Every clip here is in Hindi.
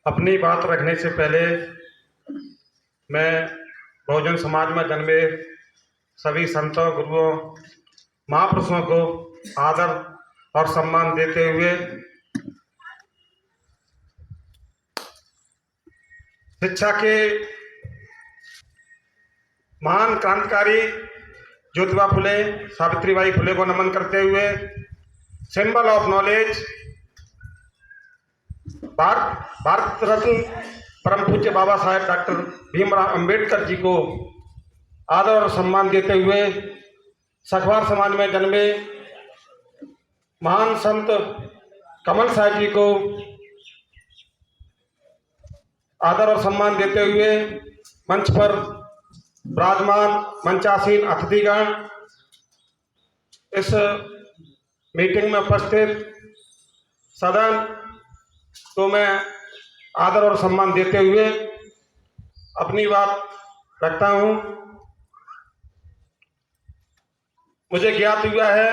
अपनी बात रखने से पहले मैं बहुजन समाज में जन्मे सभी संतों, गुरुओं, महापुरुषों को आदर और सम्मान देते हुए शिक्षा के महान क्रांतिकारी ज्योतिबा फुले, सावित्रीबाई फुले को नमन करते हुए symbol of knowledge Bharat Ratna परम पूज्य बाबा साहेब डॉक्टर भीमराव अंबेडकर जी को आदर और सम्मान देते हुए सखवार समाज में जन्मे महान संत कमल साहब जी को आदर और सम्मान देते हुए मंच पर विराजमान मंचासीन अतिथिगण, इस मीटिंग में उपस्थित सदन तो मैं आदर और सम्मान देते हुए अपनी बात रखता हूं। मुझे ज्ञात हुआ है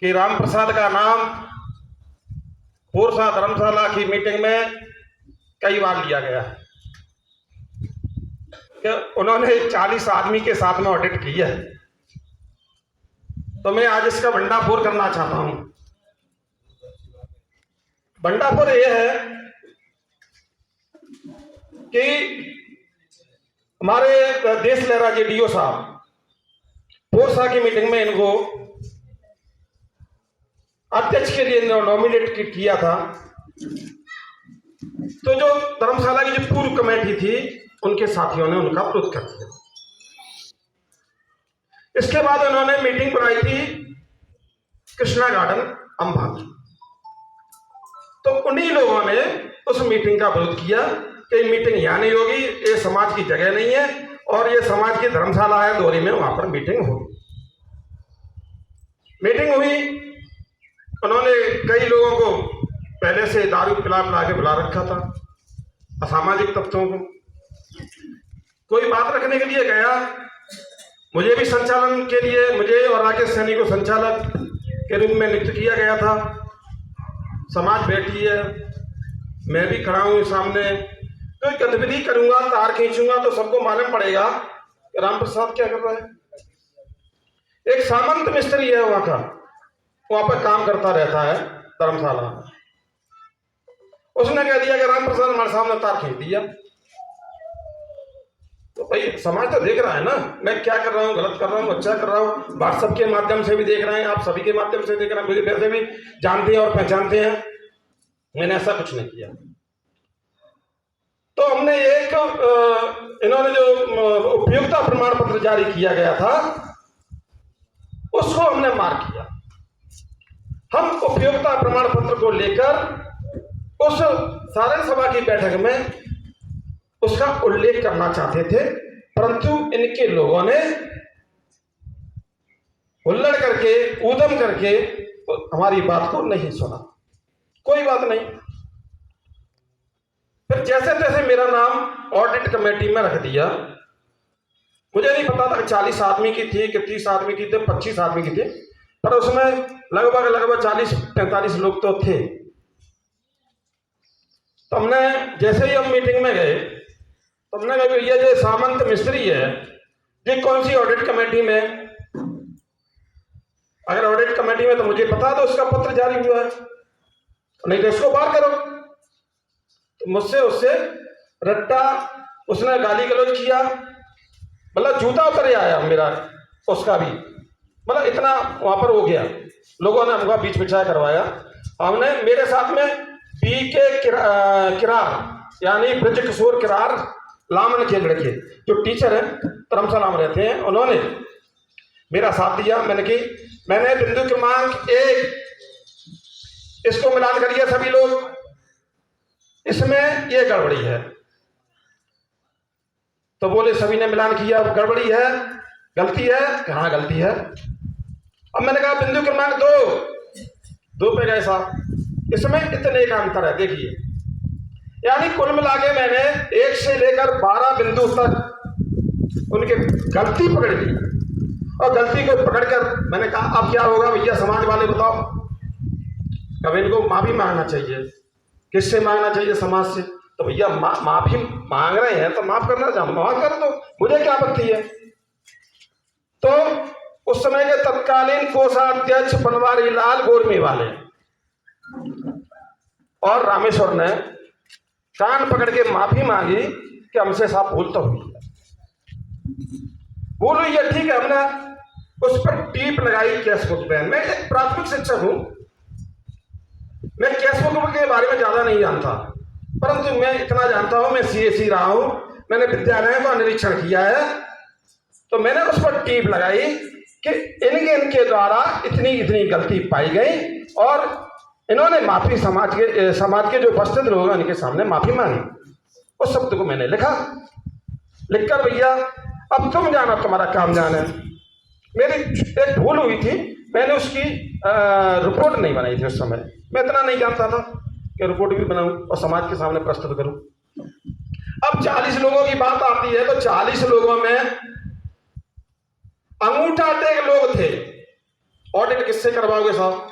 कि राम प्रसाद का नाम पूर्सा धर्मशाला की मीटिंग में कई बार लिया गया है कि उन्होंने 40 आदमी के साथ में ऑडिट किया है। तो मैं आज इसका भंडाफोड़ करना चाहता हूं। भंडाफोड़ यह है कि हमारे देश लहरा जी डीओ साहब पूर्सा की मीटिंग में इनको अध्यक्ष के लिए नॉमिनेट किया था। तो जो धर्मशाला की जो पूर्व कमेटी थी उनके साथियों ने उनका विरोध कर दिया। इसके बाद उन्होंने मीटिंग बनाई थी कृष्णा गार्डन अंबा की। तो उन्हीं लोगों ने उस मीटिंग का विरोध किया कि मीटिंग यहां नहीं होगी, ये समाज की जगह नहीं है और ये समाज की धर्मशाला है दोहरी में, वहां पर मीटिंग होगी। मीटिंग हुई, उन्होंने कई लोगों को पहले से दारू पिला के बुला रखा था, असामाजिक तत्वों को। कोई बात रखने के लिए गया, मुझे भी संचालन के लिए, मुझे और राकेश सैनी को संचालक के रूप में नियुक्त किया गया था। समाज बैठी है, मैं भी खड़ा हूं सामने, तो गतिविधि करूंगा, तार खींचूंगा तो सबको मालूम पड़ेगा कि राम प्रसाद क्या कर रहा है। एक सामंत मिस्त्री है वहां का, वहां पर काम करता रहता है धर्मशाला में। उसने कह दिया कि राम प्रसाद हमारे सामने तार खींच दिया। तो भाई समाज तो देख रहा है ना मैं क्या कर रहा हूँ, गलत कर रहा हूँ, अच्छा कर रहा हूँ। व्हाट्सएप के माध्यम से भी देख रहे हैं, आप सभी के माध्यम से देख रहे हैं, मुझे वैसे भी जानते हैं और पहचानते हैं। मैंने ऐसा कुछ नहीं किया। तो हमने एक इन्होंने जो उपयोगिता प्रमाण पत्र जारी किया गया था उसको हमने मार्क किया। हम उपयोगिता प्रमाण पत्र को लेकर उस सारण सभा की बैठक में उसका उल्लेख करना चाहते थे, परंतु इनके लोगों ने हुल्लड़ करके, ऊधम करके हमारी बात को नहीं सुना। कोई बात नहीं। फिर जैसे तैसे मेरा नाम ऑडिट कमेटी में रख दिया। मुझे नहीं पता था कि 40 आदमी की थी कि 30 आदमी की थी, 25 आदमी की थी, पर उसमें लगभग 40-45 लोग तो थे। तो हमने जैसे ही हम मीटिंग में गए तो हमने कहा ये जो सामंत मिस्त्री है ये कौन सी ऑडिट कमेटी में, अगर ऑडिट कमेटी में तो मुझे पता तो उसका पत्र जारी हुआ है, नहीं तो इसको बाहर करो। तो मुझसे उससे रट्टा, उसने गाली गलौज किया, मतलब जूता उतर आया मेरा, उसका भी, मतलब इतना वहां पर हो गया। लोगों ने हमको बीच बिछाया करवाया। हमने मेरे साथ में बीके किरार यानी ब्रज किशोर किरार लामन के लड़के जो टीचर है धर्मशाला में रहते हैं, उन्होंने मेरा साथ दिया। मैंने बिंदु क्रमांक 1 इसको मिलान करिए सभी लोग, इसमें ये गड़बड़ी है। तो बोले सभी ने मिलान किया, गड़बड़ी है, गलती है, कहाँ गलती है। अब मैंने कहा बिंदु क्रमांक 2 पे गए साहब, इसमें इतने का अंतर है, देखिए। यानी कुल मिला के मैंने 1 से लेकर 12 बिंदु तक उनके गलती पकड़ ली और गलती को पकड़कर मैंने कहा अब क्या होगा भैया समाज वाले बताओ। अब इनको माफी मांगना चाहिए किससे मांगना चाहिए? समाज से। तो भैया माफी मांग रहे हैं तो माफ करना, माफ कर दो, मुझे क्या आपत्ति है। तो उस समय के तत्कालीन कोषाध्यक्ष बनवारी लाल गोरमी वाले और रामेश्वर ने कान पकड़ के माफी मांगी कि हमसे साहब भूल तो हुई है, भूल हुई है, ठीक है। हमने उस पर टीप लगाई केसबुक पे। मैं एक प्राथमिक शिक्षक हूं, मैं केसबुक के बारे में ज्यादा नहीं जानता, परंतु मैं इतना जानता हूं, मैं सीएसी रहा हूं, मैंने विद्यालयों का निरीक्षण किया है। तो मैंने उस पर टीप लगाई कि इनके द्वारा इतनी इतनी गलती पाई गई और इन्होंने माफी समाज के जो उपस्थित लोग हैं इनके सामने माफी मांगी। उस शब्द को मैंने लिखा, लिखकर भैया अब तुम जाना, तुम्हारा काम जाना है। मेरी एक भूल हुई थी, मैंने उसकी रिपोर्ट नहीं बनाई थी उस समय, मैं इतना नहीं जानता था कि रिपोर्ट भी बनाऊं और समाज के सामने प्रस्तुत करूं। अब 40 लोगों की बात आती है तो 40 लोगों में अंगूठा टेक लोग थे। ऑडिट किससे करवाओगे साहब?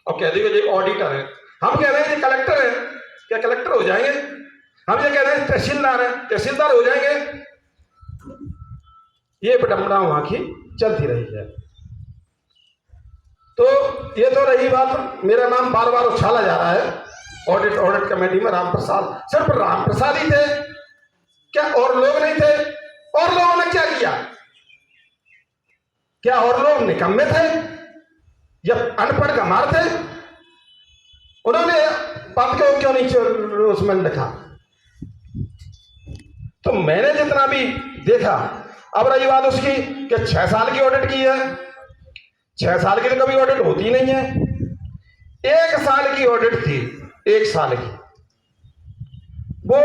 और कह दिए ये ऑडिटर है, हम कह रहे हैं ये कलेक्टर है, क्या कलेक्टर हो जाएंगे? हम ये कह रहे हैं तहसीलदार है, तहसीलदार हो जाएंगे? ये विडंबना वहां की चलती रही है। तो ये तो रही बात, मेरा नाम बार बार उछाला जा रहा है ऑडिट कमेटी में। राम प्रसाद, सिर्फ राम प्रसाद ही थे क्या? और लोग नहीं थे? और लोगों ने क्या किया? क्या और लोग निकम्मे थे या अनपढ़ गंवार थे? उन्होंने बात को क्यों नहीं उसमें लिखा? तो मैंने जितना भी देखा, अब रही बात उसकी कि 6 साल की ऑडिट की है, 6 साल की तो कभी ऑडिट होती नहीं है। 1 साल की ऑडिट थी, 1 साल की, वो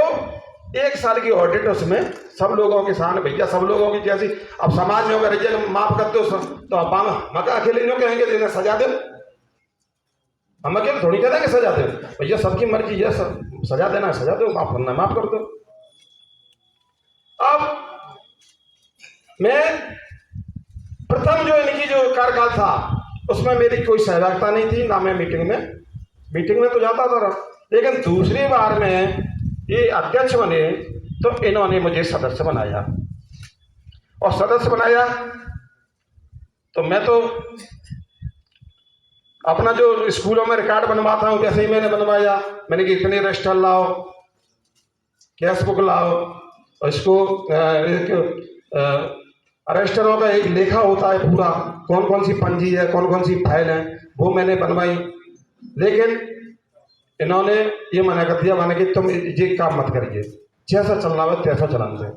1 साल की ऑडिट, उसमें सब लोगों के सामने भैया, सब लोगों की जैसी अब समाज में अगर माफ करते हो तो आप मका अकेले नहीं कहेंगे देना सजा दो, हम अकेले थोड़ी कहते हैं कि सजा दो भैया, सबकी मर्जी है, सब सजा देना सजा दो, माफ करना माफ कर दो। अब मैं प्रथम जो इनकी जो कार्यकाल था उसमें मेरी कोई सहभागिता नहीं थी, ना मैं मीटिंग में तो जाता था, लेकिन दूसरी बार में ये अध्यक्ष बने तो इन्होंने मुझे सदस्य बनाया, और सदस्य बनाया तो मैं तो अपना जो स्कूलों में रिकॉर्ड बनवाता हूँ वैसे ही मैंने बनवाया। मैंने कि इतने रजिस्टर लाओ, केसबुक लाओ, और इसको रजिस्टरों का एक लेखा होता है पूरा, कौन कौन सी पंजी है, कौन कौन सी फाइल है, वो मैंने बनवाई। लेकिन इन्होंने ये मना कर दिया, माने कि तुम ये काम मत करिए, जैसा चलना है तैसा चलाने दे।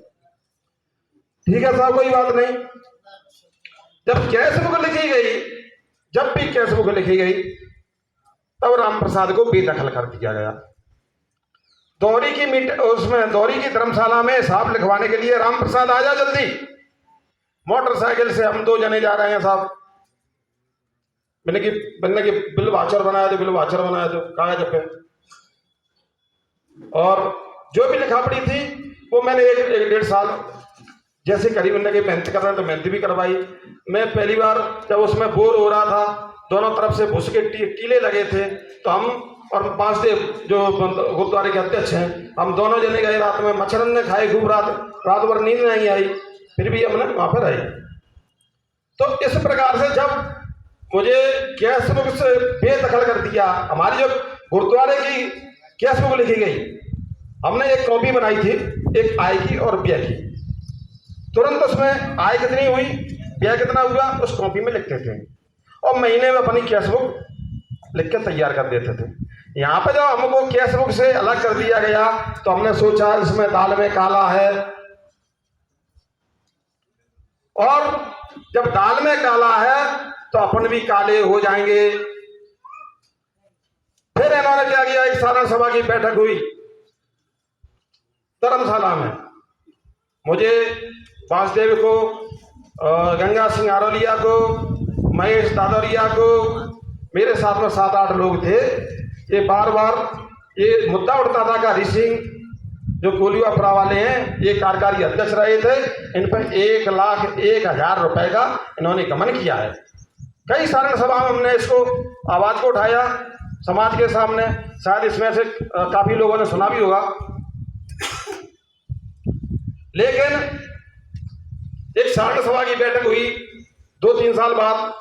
ठीक है साहब, कोई बात नहीं। जब केसबुक लिखी गई, जब भी केसबुक लिखी गई तब राम प्रसाद को बेदखल कर दिया गया। दौरी की धर्मशाला में हिसाब लिखवाने के लिए राम प्रसाद आ जा जल्दी, मोटरसाइकिल से हम 2 जने जा रहे हैं साहब। मैंने कि बिल वाचर बनाया दो कागज पे, और जो भी लिखा पड़ी थी वो मैंने 1-1.5 साल जैसे करीब की मेहनत कर रहे हैं तो मेहनत भी करवाई। मैं पहली बार जब उसमें बोर हो रहा था, दोनों तरफ से भूस के टीले लगे थे, तो हम और बांसदेव जो गुरुद्वारे के अध्यक्ष हैं, हम दोनों जने गए। रात में मच्छरन ने खाए खूब, रात भर नींद नहीं आई, फिर भी हमने वहां पर आई। तो इस प्रकार से जब मुझे केसबुक से बेदखल कर दिया, हमारी जो गुरुद्वारे की केसबुक लिखी गई, हमने एक कॉपी बनाई थी, एक आय की और व्यय की। तुरंत उसमें आय कितनी हुई, व्यय कितना हुआ, उस कॉपी में लिखते थे, और महीने में अपनी केसबुक लिख के तैयार कर देते थे। यहाँ पे जब हमको केसबुक से अलग कर दिया गया तो हमने सोचा इसमें दाल में काला है, और जब दाल में काला है तो अपन भी काले हो जाएंगे। फिर इन्होंने क्या किया, एक साधारण सभा की बैठक हुई धर्मशाला में। मुझे, वासुदेव को, गंगा सिंह आरोलिया को, महेश दादौरिया को, मेरे साथ में 7-8 लोग थे। ये बार बार ये मुद्दा उठता था कि हरि सिंह जो कोलियापुरा वाले हैं, ये कार्यकारी अध्यक्ष रहे थे, इन पर 1,01,000 रुपए का इन्होंने गमन किया है। कई साधारण सभा में हमने इसको आवाज को उठाया, समाज के सामने, शायद इसमें से काफी लोगों ने सुना भी होगा। लेकिन एक सारण सभा की बैठक हुई 2-3 साल बाद,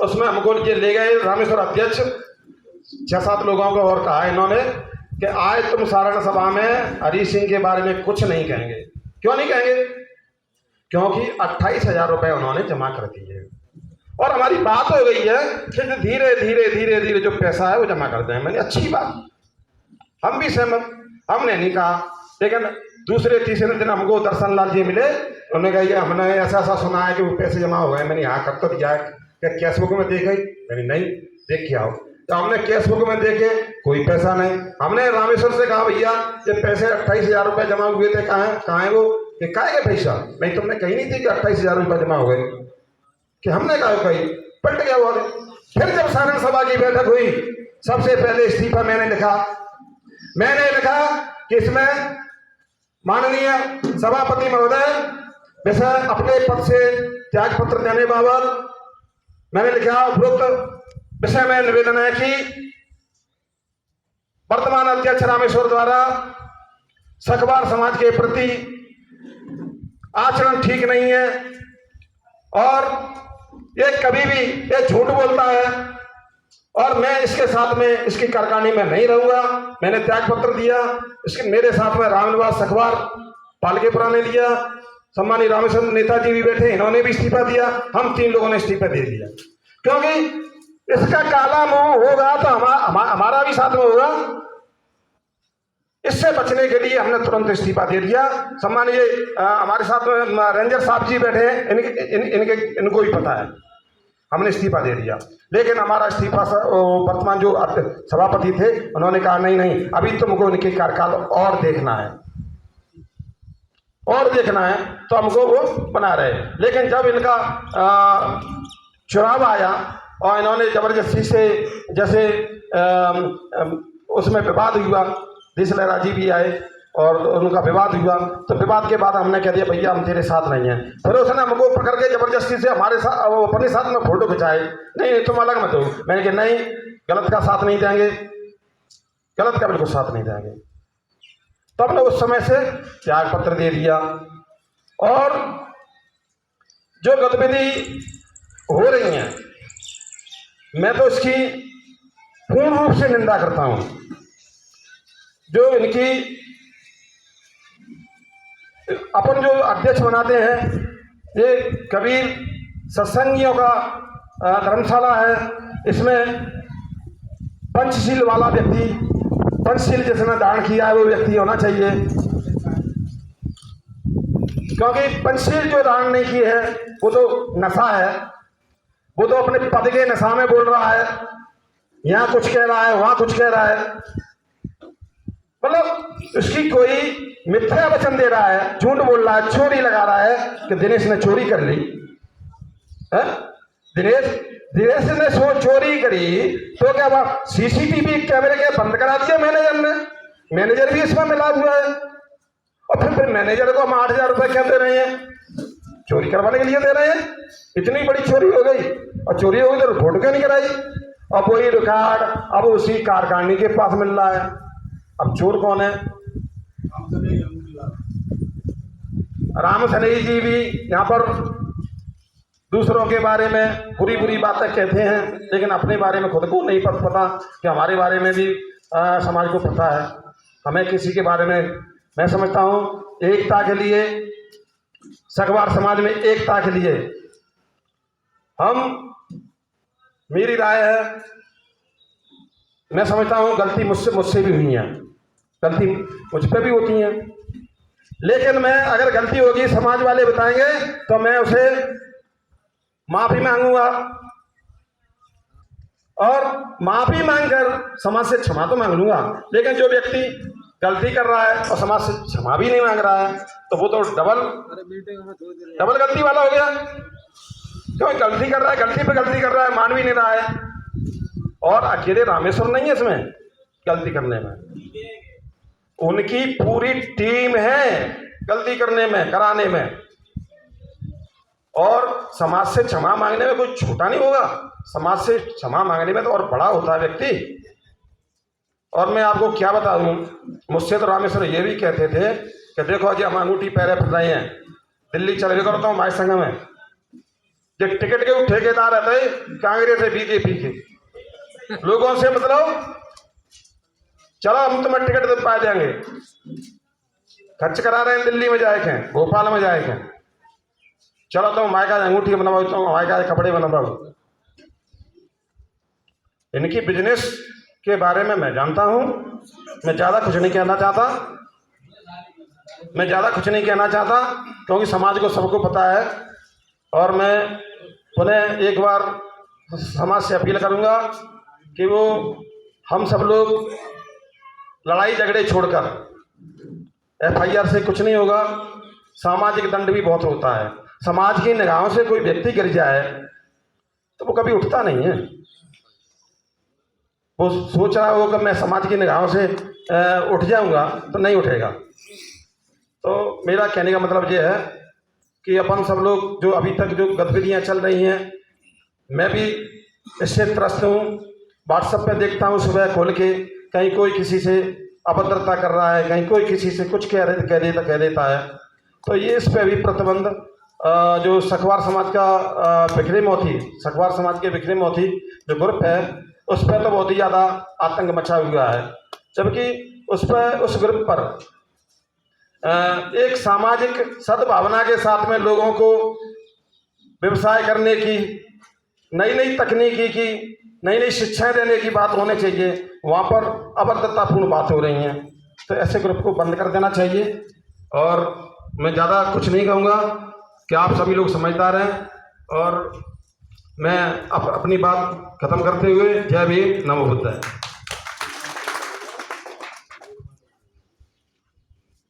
उसमें हमको ये ले गए रामेश्वर अध्यक्ष 6-7 लोगों को और कहा इन्होंने कि आज तुम सारण सभा में हरी सिंह के बारे में कुछ नहीं कहेंगे। क्यों नहीं कहेंगे? क्योंकि 28,000 रुपये उन्होंने जमा कर दिए और हमारी बात हो गई है कि धीरे धीरे धीरे धीरे जो पैसा है वो जमा कर दें। मैंने अच्छी बात, हम भी सहमत, हमने नहीं कहा। लेकिन दूसरे तीसरे दिन हमको दर्शन लाल जी मिले, उन्होंने कहा कि हमने ऐसा ऐसा सुना है कि वो पैसे जमा हो गए। मैंने यहाँ कर तो दिया है, क्या कैश बुक में देखे? मैंने नहीं, देख के आओ। तो हमने कैश बुक में देखे, कोई पैसा नहीं। हमने रामेश्वर से कहा भैया ये पैसे 28,000 रुपये जमा हुए थे, कहाँ है वो? कि कहाँ गए पैसा? नहीं, तुमने कही नहीं थी कि 28,000 रुपये जमा हो गए। कि हमने कहा कही, पलट गया वो। फिर जब सारण सभा की बैठक हुई, सबसे पहले इस्तीफा मैंने लिखा कि इसमें माननीय सभापति महोदय विषय अपने पद से त्याग पत्र देने बाबत मैंने लिखा। उपरोक्त विषय में निवेदन है कि वर्तमान अध्यक्ष रामेश्वर द्वारा सखबार समाज के प्रति आचरण ठीक नहीं है और ये कभी भी ये झूठ बोलता है और मैं इसके साथ में इसकी कार्यकारिणी में नहीं रहूंगा। मैंने त्याग पत्र दिया। इसके मेरे साथ में रामनिवास अखबार पालकेपुरा ने दिया, सम्मानित रामेश्वर नेताजी भी बैठे, इन्होंने भी इस्तीफा दिया। हम 3 लोगों ने इस्तीफा दे दिया क्योंकि इसका काला मुंह होगा तो हमारा भी साथ में होगा। इससे बचने के लिए हमने तुरंत इस्तीफा दे दिया। सम्मानीय हमारे साथ में रेंजर साहब जी बैठे हैं, इनको भी पता है, हमने इस्तीफा दे दिया। लेकिन हमारा इस्तीफा वर्तमान जो सभापति थे उन्होंने कहा नहीं, अभी तुमको इनके कार्यकाल और देखना है तो हमको वो बना रहे। लेकिन जब इनका चुनाव आया और इन्होंने जबरदस्ती से जैसे उसमें विवाद हुआ, दिसलहरा जी भी आए और उनका विवाद हुआ, तो विवाद के बाद हमने कह दिया भैया हम तेरे साथ नहीं हैं। फिर उसने हमको पकड़ के जबरदस्ती से हमारे साथ वो अपने साथ में फोटो खिंचाए, नहीं तुम अलग मत हो। मैंने कहा नहीं, गलत का साथ नहीं देंगे, गलत का बिल्कुल साथ नहीं देंगे। तब ने उस समय से त्याग पत्र दे दिया। और जो गतिविधि हो रही है मैं तो इसकी पूर्ण रूप से निंदा करता हूं। जो इनकी अपन जो अध्यक्ष बनाते हैं, ये कबीर सत्संगियों का धर्मशाला है, इसमें पंचशील वाला व्यक्ति, पंचशील जिसने धारण किया है वो व्यक्ति होना चाहिए। क्योंकि पंचशील जो धारण नहीं की है वो तो नशा है, वो तो अपने पद के नशा में बोल रहा है, यहाँ कुछ कह रहा है वहां कुछ कह रहा है, मतलब उसकी कोई मिथ्या वचन दे रहा है, झूठ बोल रहा है, चोरी लगा रहा है कि दिनेश ने चोरी कर ली है? दिनेश ने चोरी करी तो क्या बात, सीसीटीवी कैमरे के बंद करा दिया मैनेजर ने, मैनेजर भी इसमें मिला हुआ है। और फिर मैनेजर को हम 8,000 रुपए क्या दे रहे हैं, चोरी करवाने के लिए दे रहे हैं। इतनी बड़ी चोरी हो गई और चोरी हो गई तो रिपोर्ट क्यों नहीं कराई? अब वही रिकॉर्ड अब उसी कार्यकारिणी के पास मिल रहा है। अब चोर कौन है? राम सनेही जी भी यहाँ पर दूसरों के बारे में बुरी बुरी बातें कहते हैं, लेकिन अपने बारे में खुद को नहीं पता कि हमारे बारे में भी समाज को पता है। हमें किसी के बारे में, मैं समझता हूँ एकता के लिए, सखबार समाज में एकता के लिए मेरी राय है, मैं समझता हूँ गलती मुझसे भी हुई है, गलती मुझ पे भी होती है। लेकिन मैं अगर गलती होगी समाज वाले बताएंगे तो मैं उसे माफी मांगूंगा और माफी मांगकर समाज से क्षमा तो मांग लूंगा। लेकिन जो व्यक्ति गलती कर रहा है और समाज से क्षमा भी नहीं मांग रहा है तो वो तो डबल गलती वाला हो गया। क्यों गलती कर रहा है, गलती पे गलती कर रहा है, मान भी नहीं रहा है। और अकेले रामेश्वर नहीं है इसमें गलती करने में, उनकी पूरी टीम है गलती करने में, कराने में। और समाज से क्षमा मांगने में कोई छोटा नहीं होगा, समाज से क्षमा मांगने में तो और बड़ा होता है व्यक्ति। और मैं आपको क्या बता दूं, मुझसे तो रामेश्वर ये भी कहते थे कि देखो जी हम अंगूठी पैरे फिर रहे हैं, दिल्ली चले करता हूँ माई संघ में, जो टिकट के ठेकेदार रहते कांग्रेस से बीजेपी के लोगों से मतलब चलो हम तुम्हें टिकट दे पा देंगे, खर्च करा रहे हैं, दिल्ली में जाए हैं, भोपाल में जाए हैं, चलो तुम मायका अंगूठी बनवाओ, तुम मायका कपड़े बनवाओ। इनकी बिजनेस के बारे में मैं जानता हूं, मैं ज़्यादा कुछ नहीं कहना चाहता, क्योंकि समाज को सबको पता है। और मैं पुनः एक बार समाज से अपील करूंगा कि वो हम सब लोग लड़ाई झगड़े छोड़कर, FIR से कुछ नहीं होगा, सामाजिक दंड भी बहुत होता है। समाज की निगाहों से कोई व्यक्ति गिर जाए तो वो कभी उठता नहीं है, वो सोच रहा होगा मैं समाज की निगाहों से उठ जाऊंगा तो नहीं उठेगा। तो मेरा कहने का मतलब ये है कि अपन सब लोग जो अभी तक जो गतिविधियां चल रही हैं, मैं भी इससे त्रस्त हूँ। व्हाट्सएप पे देखता हूँ सुबह खोल के, कहीं कोई किसी से अभद्रता कर रहा है, कहीं कोई किसी से कुछ कह देता है। तो ये इस पर भी प्रतिबंध, जो सखवार समाज का सखवार समाज के बिखरे मोती जो ग्रुप है, उस पर तो बहुत ही ज़्यादा आतंक मचा हुआ है। जबकि उस ग्रुप पर एक सामाजिक सद्भावना के साथ में लोगों को व्यवसाय करने की, नई तकनीकी की नई शिक्षाएं देने की बात होनी चाहिए, वहाँ पर अभद्रतापूर्ण बात हो रही हैं। तो ऐसे ग्रुप को बंद कर देना चाहिए। और मैं ज़्यादा कुछ नहीं कहूँगा कि आप सभी लोग समझदार हैं। और मैं अपनी बात खत्म करते हुए जय भीम, नमो बुद्धाय।